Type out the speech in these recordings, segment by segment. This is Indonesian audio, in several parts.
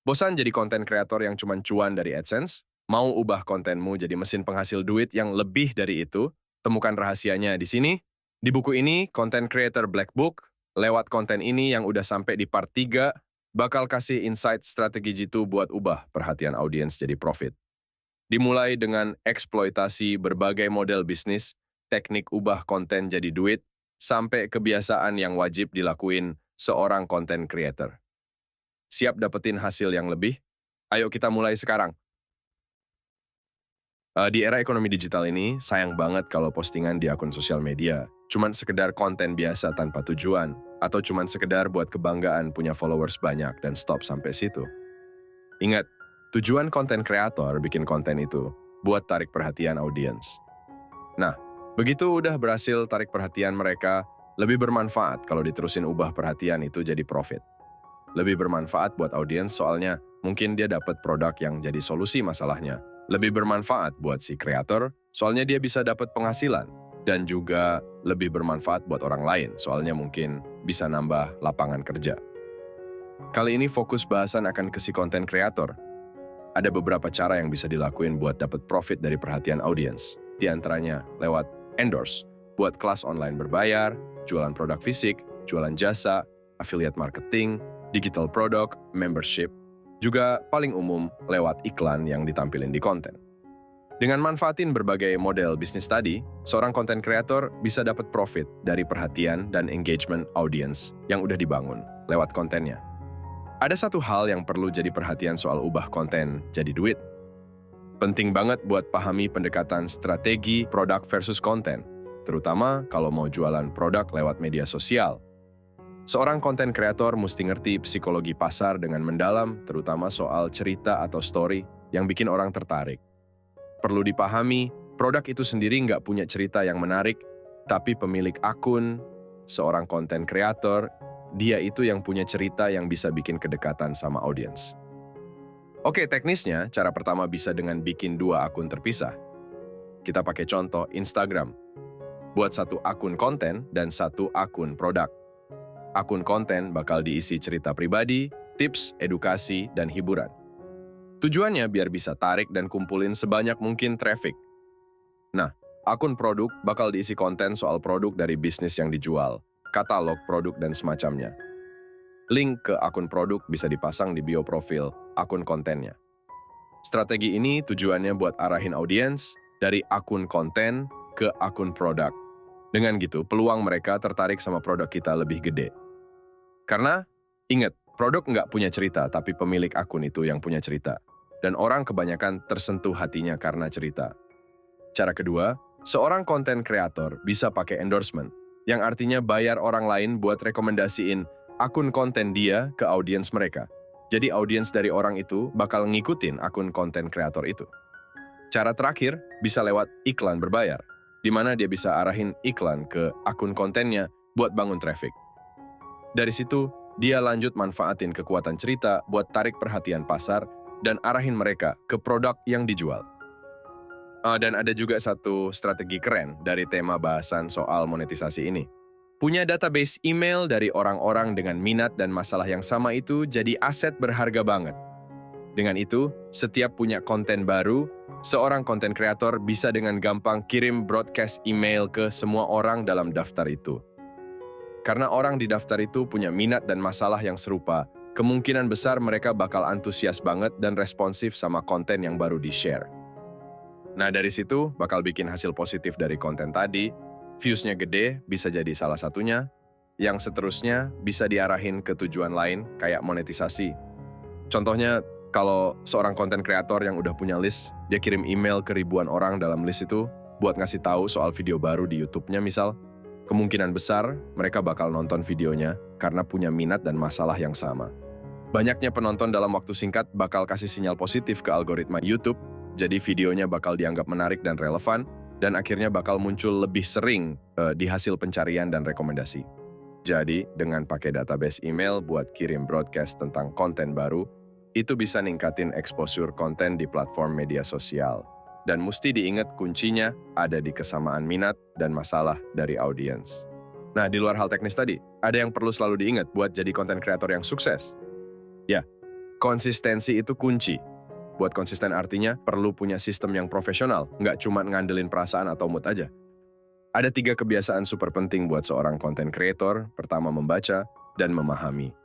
Bosan jadi konten kreator yang cuma cuan dari AdSense? Mau ubah kontenmu jadi mesin penghasil duit yang lebih dari itu? Temukan rahasianya di sini. Di buku ini, Content Creator Black Book, lewat konten ini yang udah sampai di part 3, bakal kasih insight strategi jitu buat ubah perhatian audiens jadi profit. Dimulai dengan eksploitasi berbagai model bisnis, teknik ubah konten jadi duit, sampai kebiasaan yang wajib dilakuin seorang content creator. Siap dapetin hasil yang lebih? Ayo kita mulai sekarang. Di era ekonomi digital ini, sayang banget kalau postingan di akun sosial media cuman sekedar konten biasa tanpa tujuan, atau cuman sekedar buat kebanggaan punya followers banyak dan stop sampai situ. Ingat, tujuan konten kreator bikin konten itu buat tarik perhatian audiens. Nah, begitu udah berhasil tarik perhatian mereka, lebih bermanfaat kalau diterusin ubah perhatian itu jadi profit. Lebih bermanfaat buat audiens soalnya mungkin dia dapat produk yang jadi solusi masalahnya. Lebih bermanfaat buat si kreator soalnya dia bisa dapat penghasilan. Dan juga lebih bermanfaat buat orang lain soalnya mungkin bisa nambah lapangan kerja. Kali ini fokus bahasan akan ke si konten kreator. Ada beberapa cara yang bisa dilakuin buat dapat profit dari perhatian audiens. Di antaranya lewat endorse, buat kelas online berbayar, jualan produk fisik, jualan jasa, affiliate marketing, digital product, membership, juga paling umum lewat iklan yang ditampilin di konten. Dengan manfaatin berbagai model bisnis tadi, seorang content creator bisa dapat profit dari perhatian dan engagement audience yang udah dibangun lewat kontennya. Ada satu hal yang perlu jadi perhatian soal ubah konten jadi duit. Penting banget buat pahami pendekatan strategi produk versus konten, terutama kalau mau jualan produk lewat media sosial. Seorang konten kreator mesti ngerti psikologi pasar dengan mendalam, terutama soal cerita atau story yang bikin orang tertarik. Perlu dipahami, produk itu sendiri nggak punya cerita yang menarik, tapi pemilik akun, seorang konten kreator, dia itu yang punya cerita yang bisa bikin kedekatan sama audiens. Oke, teknisnya, cara pertama bisa dengan bikin 2 akun terpisah. Kita pakai contoh Instagram. Buat 1 akun konten dan 1 akun produk. Akun konten bakal diisi cerita pribadi, tips, edukasi, dan hiburan. Tujuannya biar bisa tarik dan kumpulin sebanyak mungkin traffic. Nah, akun produk bakal diisi konten soal produk dari bisnis yang dijual, katalog produk dan semacamnya. Link ke akun produk bisa dipasang di bio profil akun kontennya. Strategi ini tujuannya buat arahin audiens dari akun konten ke akun produk. Dengan gitu, peluang mereka tertarik sama produk kita lebih gede. Karena, ingat, produk nggak punya cerita, tapi pemilik akun itu yang punya cerita. Dan orang kebanyakan tersentuh hatinya karena cerita. Cara kedua, seorang konten kreator bisa pakai endorsement, yang artinya bayar orang lain buat rekomendasiin akun konten dia ke audiens mereka. Jadi audiens dari orang itu bakal ngikutin akun konten kreator itu. Cara terakhir bisa lewat iklan berbayar, di mana dia bisa arahin iklan ke akun kontennya buat bangun traffic. Dari situ, dia lanjut manfaatin kekuatan cerita buat tarik perhatian pasar dan arahin mereka ke produk yang dijual. Dan ada juga satu strategi keren dari tema bahasan soal monetisasi ini. Punya database email dari orang-orang dengan minat dan masalah yang sama itu jadi aset berharga banget. Dengan itu, setiap punya konten baru, seorang konten kreator bisa dengan gampang kirim broadcast email ke semua orang dalam daftar itu. Karena orang di daftar itu punya minat dan masalah yang serupa, kemungkinan besar mereka bakal antusias banget dan responsif sama konten yang baru di-share. Nah, dari situ bakal bikin hasil positif dari konten tadi, views-nya gede bisa jadi salah satunya, yang seterusnya bisa diarahin ke tujuan lain kayak monetisasi. Contohnya, kalau seorang konten kreator yang udah punya list, dia kirim email ke ribuan orang dalam list itu buat ngasih tahu soal video baru di YouTube-nya misal, kemungkinan besar mereka bakal nonton videonya karena punya minat dan masalah yang sama. Banyaknya penonton dalam waktu singkat bakal kasih sinyal positif ke algoritma YouTube, jadi videonya bakal dianggap menarik dan relevan, dan akhirnya bakal muncul lebih sering di hasil pencarian dan rekomendasi. Jadi, dengan pakai database email buat kirim broadcast tentang konten baru, itu bisa ningkatin exposure konten di platform media sosial. Dan mesti diingat kuncinya ada di kesamaan minat dan masalah dari audiens. Nah, di luar hal teknis tadi, ada yang perlu selalu diingat buat jadi konten kreator yang sukses. Ya, Konsistensi itu kunci. Buat konsisten artinya perlu punya sistem yang profesional, nggak cuma ngandelin perasaan atau mood aja. Ada 3 kebiasaan super penting buat seorang content creator. Pertama, membaca dan memahami.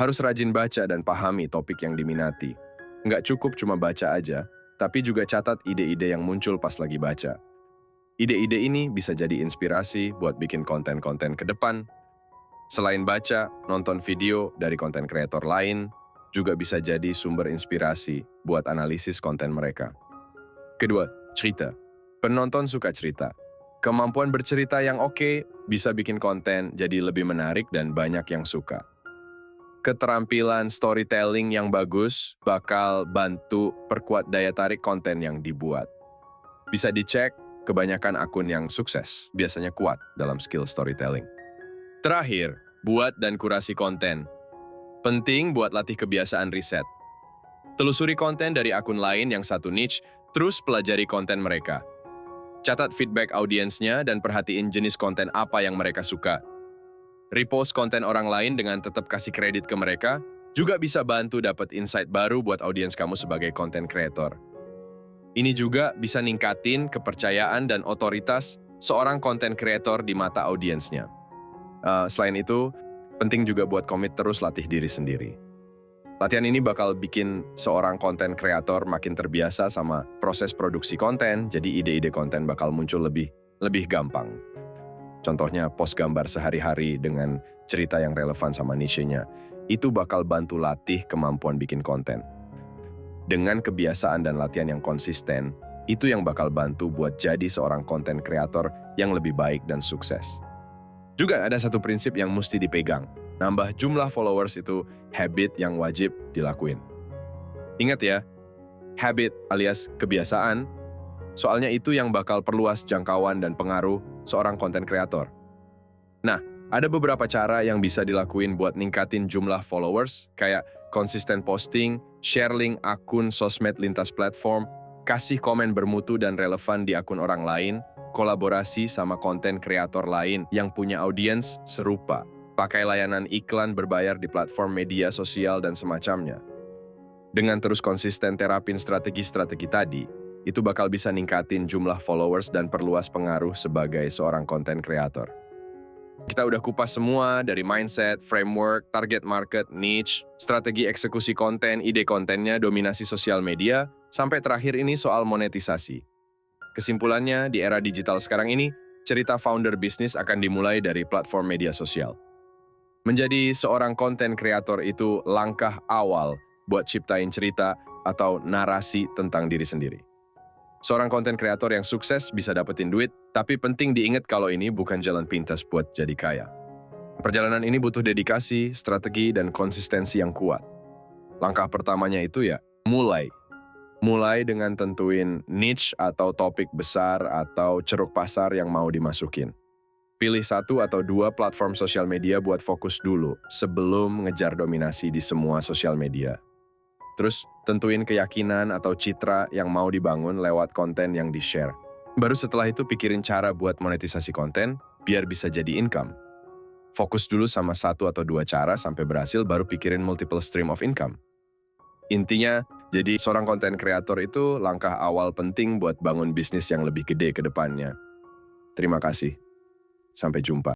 Harus rajin baca dan pahami topik yang diminati. Nggak cukup cuma baca aja, tapi juga catat ide-ide yang muncul pas lagi baca. Ide-ide ini bisa jadi inspirasi buat bikin konten-konten ke depan. Selain baca, nonton video dari konten kreator lain juga bisa jadi sumber inspirasi buat analisis konten mereka. Kedua, cerita. Penonton suka cerita. Kemampuan bercerita yang oke bisa bikin konten jadi lebih menarik dan banyak yang suka. Keterampilan storytelling yang bagus bakal bantu perkuat daya tarik konten yang dibuat. Bisa dicek, kebanyakan akun yang sukses biasanya kuat dalam skill storytelling. Terakhir, buat dan kurasi konten. Penting buat latih kebiasaan riset. Telusuri konten dari akun lain yang satu niche, terus pelajari konten mereka. Catat feedback audiensnya dan perhatiin jenis konten apa yang mereka suka. Repost konten orang lain dengan tetap kasih kredit ke mereka, juga bisa bantu dapat insight baru buat audiens kamu sebagai content creator. Ini juga bisa ningkatin kepercayaan dan otoritas seorang content creator di mata audiensnya. Selain itu, penting juga buat komit terus latih diri sendiri. Latihan ini bakal bikin seorang konten kreator makin terbiasa sama proses produksi konten, jadi ide-ide konten bakal muncul lebih gampang. Contohnya post gambar sehari-hari dengan cerita yang relevan sama niche-nya. Itu bakal bantu latih kemampuan bikin konten. Dengan kebiasaan dan latihan yang konsisten, itu yang bakal bantu buat jadi seorang konten kreator yang lebih baik dan sukses. Juga ada satu prinsip yang mesti dipegang. Nambah jumlah followers itu habit yang wajib dilakuin. Ingat ya, habit alias kebiasaan, soalnya itu yang bakal perluas jangkauan dan pengaruh seorang konten kreator. Nah, ada beberapa cara yang bisa dilakuin buat ningkatin jumlah followers, kayak konsisten posting, share link akun sosmed lintas platform, kasih komen bermutu dan relevan di akun orang lain, kolaborasi sama konten kreator lain yang punya audiens serupa, pakai layanan iklan berbayar di platform media sosial dan semacamnya. Dengan terus konsisten terapin strategi-strategi tadi, itu bakal bisa ningkatin jumlah followers dan perluas pengaruh sebagai seorang konten kreator. Kita udah kupas semua dari mindset, framework, target market, niche, strategi eksekusi konten, ide kontennya, dominasi sosial media, sampai terakhir ini soal monetisasi. Kesimpulannya, di era digital sekarang ini, cerita founder bisnis akan dimulai dari platform media sosial. Menjadi seorang konten kreator itu langkah awal buat ciptain cerita atau narasi tentang diri sendiri. Seorang konten kreator yang sukses bisa dapetin duit, tapi penting diingat kalau ini bukan jalan pintas buat jadi kaya. Perjalanan ini butuh dedikasi, strategi, dan konsistensi yang kuat. Langkah pertamanya itu ya, mulai. Mulai dengan tentuin niche atau topik besar atau ceruk pasar yang mau dimasukin. Pilih 1 atau 2 platform sosial media buat fokus dulu sebelum ngejar dominasi di semua sosial media. Terus, tentuin keyakinan atau citra yang mau dibangun lewat konten yang di-share. Baru setelah itu pikirin cara buat monetisasi konten biar bisa jadi income. Fokus dulu sama 1 atau 2 cara sampai berhasil, baru pikirin multiple stream of income. Intinya, jadi seorang konten kreator itu langkah awal penting buat bangun bisnis yang lebih gede ke depannya. Terima kasih. Sampai jumpa.